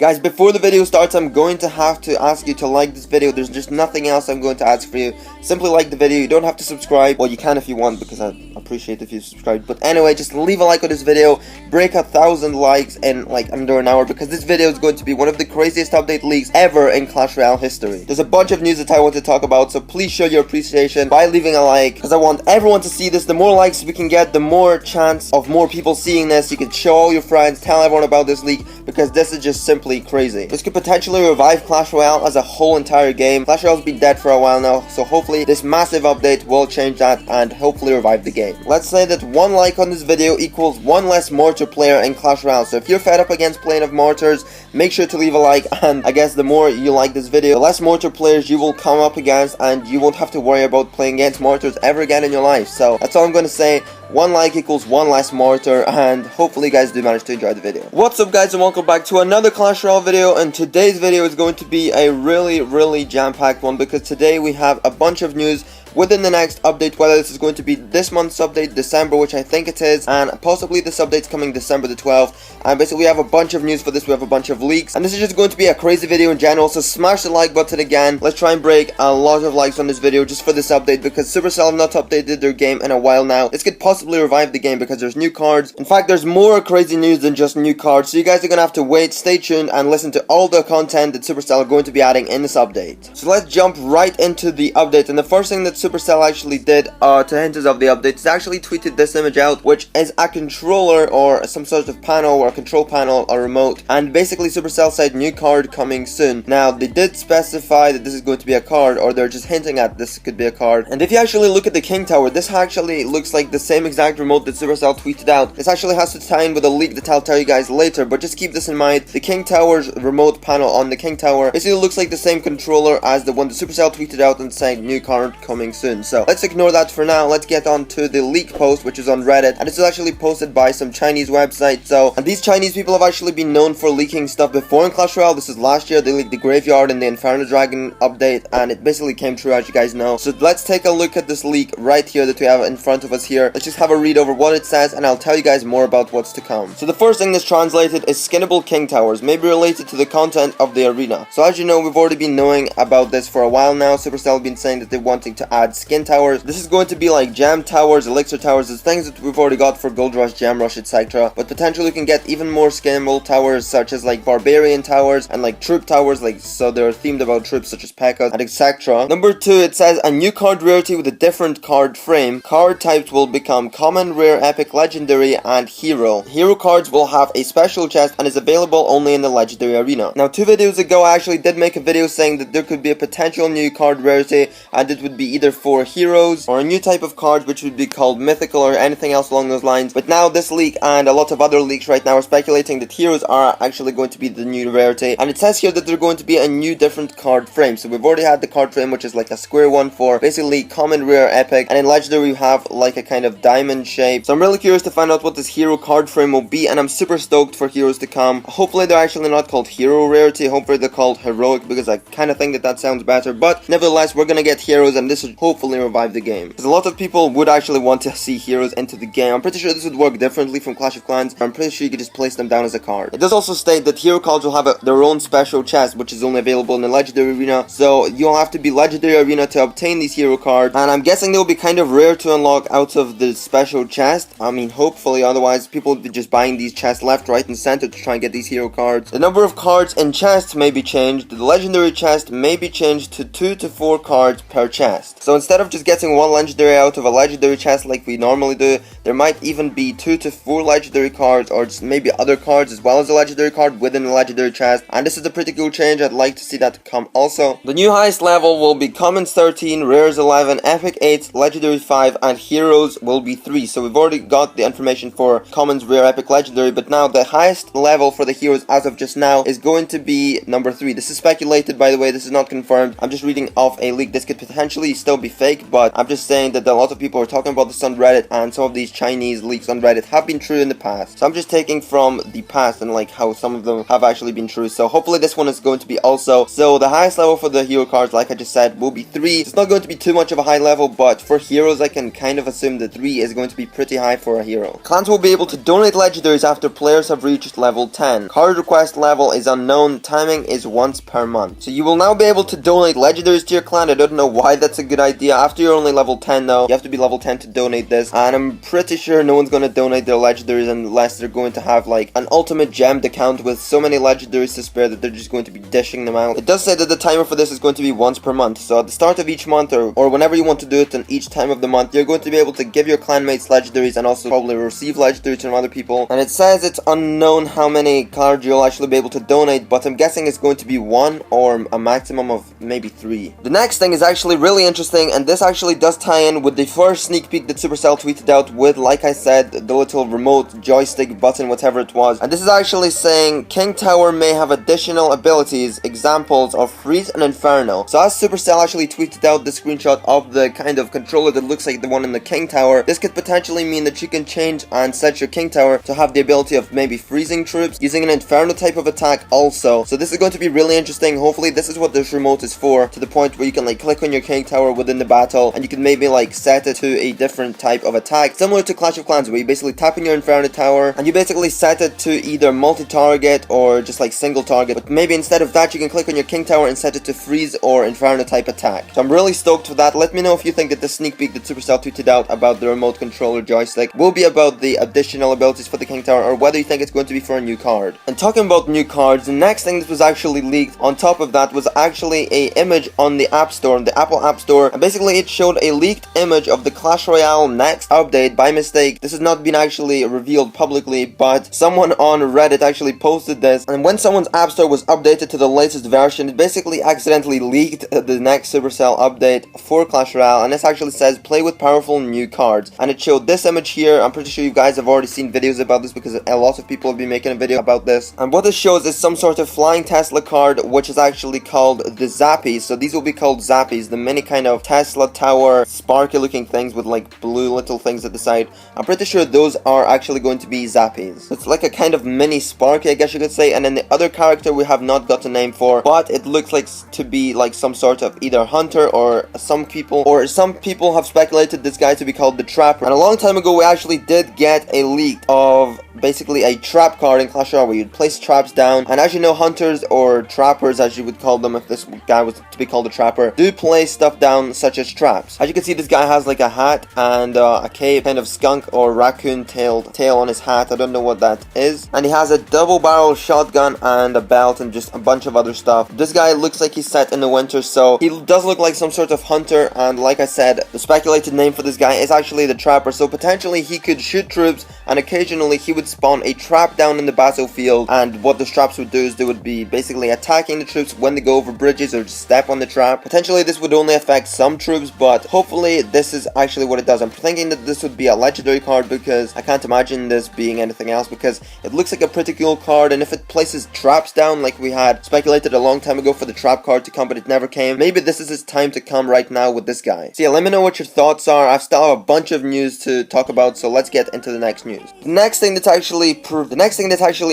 Guys, before the video starts, I'm going to have to ask you to like this video. There's just nothing else I'm going to ask for you. Simply like the video. You don't have to subscribe. Well, you can if you want, because I appreciate if you subscribe. But anyway, just leave a like on this video. Break 1,000 likes in like under an hour, because this video is going to be one of the craziest update leaks ever in Clash Royale history. There's a bunch of news that I want to talk about, so please show your appreciation by leaving a like, because I want everyone to see this. The more likes we can get, the more chance of more people seeing this. You can show all your friends, tell everyone about this leak, because this is just simply crazy. This could potentially revive Clash Royale as a whole entire game. Clash Royale's been dead for a while now, so hopefully this massive update will change that and hopefully revive the game. Let's say that one like on this video equals one less mortar player in Clash Royale. So if you're fed up against playing of mortars, make sure to leave a like, and I guess the more you like this video, the less mortar players you will come up against, and you won't have to worry about playing against mortars ever again in your life. So that's all I'm going to say. One like equals one less mortar, and hopefully you guys do manage to enjoy the video. What's up, guys, and welcome back to another Clash Royale video. And today's video is going to be a really jam-packed one, because today we have a bunch of news within the next update, whether this is going to be this month's update, December, which I think it is, and possibly this update's coming December the 12th. And basically we have a bunch of news for this, we have a bunch of leaks, and this is just going to be a crazy video in general. So smash the like button again. Let's try and break a lot of likes on this video just for this update, because Supercell have not updated their game in a while now. This could possibly revive the game because there's new cards. In fact, there's more crazy news than just new cards, so you guys are gonna have to wait, stay tuned, and listen to all the content that Supercell are going to be adding in this update. So let's jump right into the update, and the first thing that Supercell actually did to hint us of the update is actually tweeted this image out, which is a controller or some sort of panel or a control panel or remote, and basically Supercell said new card coming soon. Now they did specify that this is going to be a card, or they're just hinting at this could be a card. And if you actually look at the King Tower, this actually looks like the same exact remote that Supercell tweeted out. This actually has to tie in with a leak that I'll tell you guys later, but just keep this in mind. The King Tower's remote panel on the King Tower basically looks like the same controller as the one that Supercell tweeted out and saying new card coming soon. So let's ignore that for now. Let's get on to the leak post, which is on Reddit, and this is actually posted by some Chinese website. So, and these Chinese people have actually been known for leaking stuff before in Clash Royale. This is last year. They leaked the Graveyard and the Inferno Dragon update, and it basically came true, as you guys know. So let's take a look at this leak right here that we have in front of us here. Let's just have a read over what it says, and I'll tell you guys more about what's to come. So the first thing that's translated is skinnable King Towers, may be related to the content of the arena. So as you know, we've already been knowing about this for a while now. Supercell have been saying that they're wanting to add skin towers. This is going to be like gem towers, elixir towers. There's things that we've already got for Gold Rush, Gem Rush, etc. But potentially we can get even more skinnable towers, such as like Barbarian towers and like troop towers, like so they're themed about troops such as P.E.K.K.A and etc. Number 2, it says a new card rarity with a different card frame. Card types will become common, rare, epic, legendary, and hero. Hero cards will have a special chest and is available only in the legendary arena. Now 2 videos ago I actually did make a video saying that there could be a potential new card rarity, and it would be either for heroes or a new type of card which would be called mythical or anything else along those lines. But now this leak and a lot of other leaks right now are speculating that heroes are actually going to be the new rarity, and it says here that they're going to be a new different card frame. So we've already had the card frame, which is like a square one for basically common, rare, epic, and in legendary you have like a kind of diamond shape. So I'm really curious to find out what this hero card frame will be, and I'm super stoked for heroes to come. Hopefully they're actually not called hero rarity, hopefully they're called heroic, because I kind of think that sounds better. But nevertheless, we're gonna get heroes, and this will hopefully revive the game, because a lot of people would actually want to see heroes into the game. I'm pretty sure this would work differently from Clash of Clans. I'm pretty sure you could just place them down as a card. It does also state that hero cards will have their own special chest, which is only available in the legendary arena. So you'll have to be legendary arena to obtain these hero cards, and I'm guessing they'll be kind of rare to unlock out of the special chest. I mean, hopefully, otherwise people would be just buying these chests left, right, and center to try and get these hero cards. The number of cards in chests may be changed. The legendary chest may be changed to 2 to 4 cards per chest. So instead of just getting one legendary out of a legendary chest like we normally do, there might even be 2 to 4 legendary cards, or just maybe other cards as well as a legendary card within the legendary chest. And this is a pretty cool change. I'd like to see that come also. The new highest level will be commons 13, rares 11, epic 8, legendary 5, and heroes will be 3. So we've already got the information for commons, rare, epic, legendary, but now the highest level for the heroes as of just now is going to be number 3. This is speculated, by the way. This is not confirmed. I'm just reading off a leak. This could potentially still still be fake, but I'm just saying that a lot of people are talking about this on Reddit, and some of these Chinese leaks on Reddit have been true in the past. So I'm just taking from the past and like how some of them have actually been true. So hopefully this one is going to be also. So the highest level for the hero cards, like I just said, will be 3. It's not going to be too much of a high level, but for heroes I can kind of assume that 3 is going to be pretty high for a hero. Clans will be able to donate legendaries after players have reached level 10. Card request level is unknown. Timing is once per month. So you will now be able to donate legendaries to your clan. I don't know why that's a good idea. After you're only level 10 though, you have to be level 10 to donate this, and I'm pretty sure no one's going to donate their legendaries unless they're going to have like an ultimate gemmed account with so many legendaries to spare that they're just going to be dishing them out. It does say that the timer for this is going to be once per month, so at the start of each month or whenever you want to do it in each time of the month, you're going to be able to give your clanmates legendaries and also probably receive legendaries from other people. And it says it's unknown how many cards you'll actually be able to donate, but I'm guessing it's going to be 1 or a maximum of maybe 3. The next thing is actually really interesting, and this actually does tie in with the first sneak peek that Supercell tweeted out with, like I said, the little remote joystick button, whatever it was. And this is actually saying King Tower may have additional abilities, examples of Freeze and Inferno. So as Supercell actually tweeted out the screenshot of the kind of controller that looks like the one in the King Tower, this could potentially mean that you can change and set your King Tower to have the ability of maybe freezing troops, using an Inferno type of attack also. So this is going to be really interesting. Hopefully this is what this remote is for, to the point where you can like click on your King Tower within the battle and you can maybe like set it to a different type of attack, similar to Clash of Clans, where you basically tap in your Inferno Tower and you basically set it to either multi-target or just like single target, but maybe instead of that you can click on your King Tower and set it to freeze or Inferno type attack. So I'm really stoked for that. Let me know if you think that the sneak peek that Supercell tweeted out about the remote controller joystick will be about the additional abilities for the King Tower, or whether you think it's going to be for a new card. And talking about new cards, the next thing that was actually leaked on top of that was actually a image on the App Store, the Apple App Store, and basically it showed a leaked image of the Clash Royale next update by mistake. This has not been actually revealed publicly, but someone on Reddit actually posted this, and when someone's App Store was updated to the latest version, it basically accidentally leaked the next Supercell update for Clash Royale, and this actually says play with powerful new cards, and it showed this image here. I'm pretty sure you guys have already seen videos about this because a lot of people have been making a video about this, and what this shows is some sort of flying Tesla card, which is actually called the Zappies. So these will be called Zappies, the mini kind of Tesla tower Sparky looking things with like blue little things at the side. I'm pretty sure those are actually going to be Zappies. It's like a kind of mini Sparky, I guess you could say. And then the other character we have not got a name for, but it looks like to be like some sort of either hunter, or some people have speculated this guy to be called the Trapper. And a long time ago we actually did get a leak of basically a trap card in Clash Royale where you'd place traps down, and as you know, hunters or trappers as you would call them if this guy was to be called a trapper, do place stuff down such as traps. As you can see, this guy has like a hat and a cape, kind of skunk or raccoon tail on his hat. I don't know what that is, and he has a double barrel shotgun and a belt and just a bunch of other stuff. This guy looks like he's set in the winter, so he does look like some sort of hunter, and like I said, the speculated name for this guy is actually the Trapper. So potentially he could shoot troops, and occasionally he would spawn a trap down in the battlefield, and what the traps would do is they would be basically attacking the troops when they go over bridges or just step on the trap. Potentially this would only affect some troops, but hopefully this is actually what it does. I'm thinking that this would be a legendary card because I can't imagine this being anything else, because it looks like a pretty cool card, and if it places traps down like we had speculated a long time ago for the trap card to come but it never came, maybe this is his time to come right now with this guy. So yeah, let me know what your thoughts are. I still have a bunch of news to talk about, so let's get into the next news. The next thing that's actually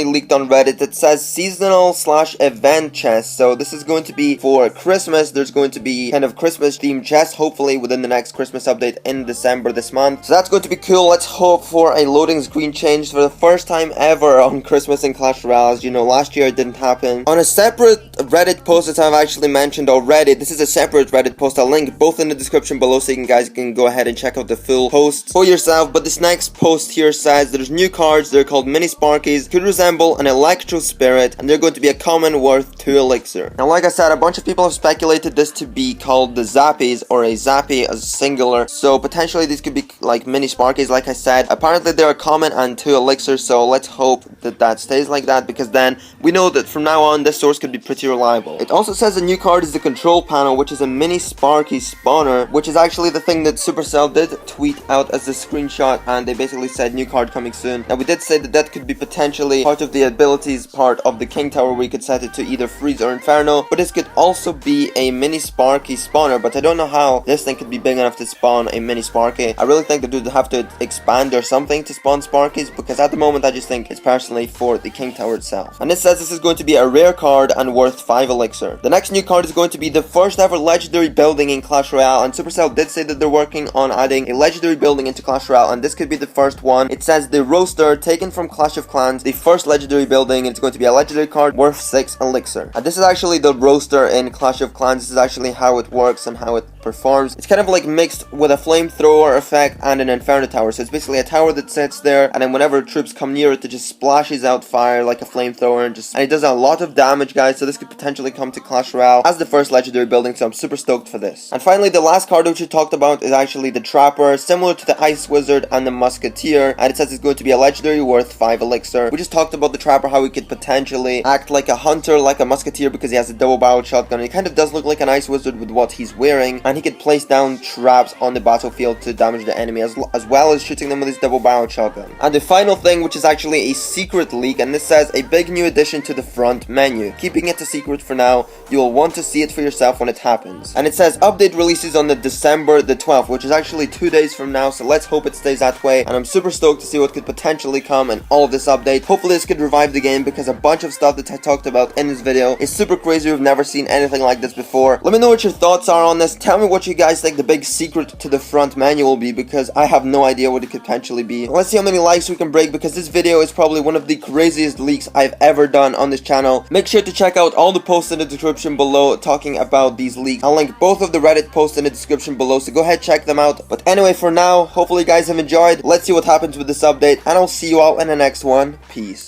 leaked on Reddit, it says seasonal / event chest. So this is going to be for Christmas. There's going to be kind of Christmas themed chests, hopefully within the next Christmas update in December this month. So that's going to be cool. Let's hope for a loading screen change for the first time ever on Christmas in Clash Royale. As you know, last year it didn't happen. On a separate Reddit post that I've actually mentioned already, this is a separate Reddit post. I'll link both in the description below so you guys can go ahead and check out the full post for yourself. But this next post here says there's new cards. They're called mini Sparkies, could resemble an Electro spirit, and they're going to be a common worth 2 elixir. Now like I said, a bunch of people have speculated this to be called the Zappies, or a Zappy as singular, so potentially these could be like mini Sparkies. Like I said, apparently they're a common and 2 elixirs, so let's hope that that stays like that, because then we know that from now on this source could be pretty reliable reliable. It also says a new card is the control panel, which is a mini Sparky spawner, which is actually the thing that Supercell did tweet out as a screenshot, and they basically said new card coming soon. Now we did say that that could be potentially part of the abilities part of the King Tower, where you could set it to either freeze or inferno, but this could also be a mini Sparky spawner, but I don't know how this thing could be big enough to spawn a mini Sparky. I really think that they'd have to expand or something to spawn Sparkies, because at the moment I just think it's personally for the King Tower itself. And it says this is going to be a rare card and worth 5 elixir. The next new card is going to be the first ever legendary building in Clash Royale, and Supercell did say that they're working on adding a legendary building into Clash Royale, and this could be the first one. It says the Roaster, taken from Clash of Clans, the first legendary building, and it's going to be a legendary card worth 6 elixir. And this is actually the Roaster in Clash of Clans. This is actually how it works and how it performs. It's kind of like mixed with a flamethrower effect and an inferno tower. So it's basically a tower that sits there, and then whenever troops come near it, it just splashes out fire like a flamethrower, and it does a lot of damage, guys. So this could potentially come to Clash Royale as the first legendary building, so I'm super stoked for this. And finally, the last card which we talked about is actually the Trapper, similar to the Ice Wizard and the Musketeer, and it says it's going to be a legendary worth 5 elixir. We just talked about the Trapper, how he could potentially act like a hunter, like a Musketeer, because he has a double-barreled shotgun, and he kind of does look like an Ice Wizard with what he's wearing, and he could place down traps on the battlefield to damage the enemy, as well as shooting them with his double-barreled shotgun. And the final thing, which is actually a secret leak, and this says a big new addition to the front menu. Keeping it a secret for now, you will want to see it for yourself when it happens. And it says update releases on the December the 12th, which is actually 2 days from now, so let's hope it stays that way. And I'm super stoked to see what could potentially come in all of this update. Hopefully this could revive the game, because a bunch of stuff that I talked about in this video is super crazy. We've never seen anything like this before. Let me know what your thoughts are on this. Tell me what you guys think the big secret to the front menu will be, because I have no idea what it could potentially be. Let's see how many likes we can break, because this video is probably one of the craziest leaks I've ever done on this channel. Make sure to check out all the posts in the description below talking about these leaks. I'll link both of the Reddit posts in the description below, so go ahead, check them out. But anyway, for now, hopefully you guys have enjoyed. Let's see what happens with this update, and I'll see you all in the next one. Peace.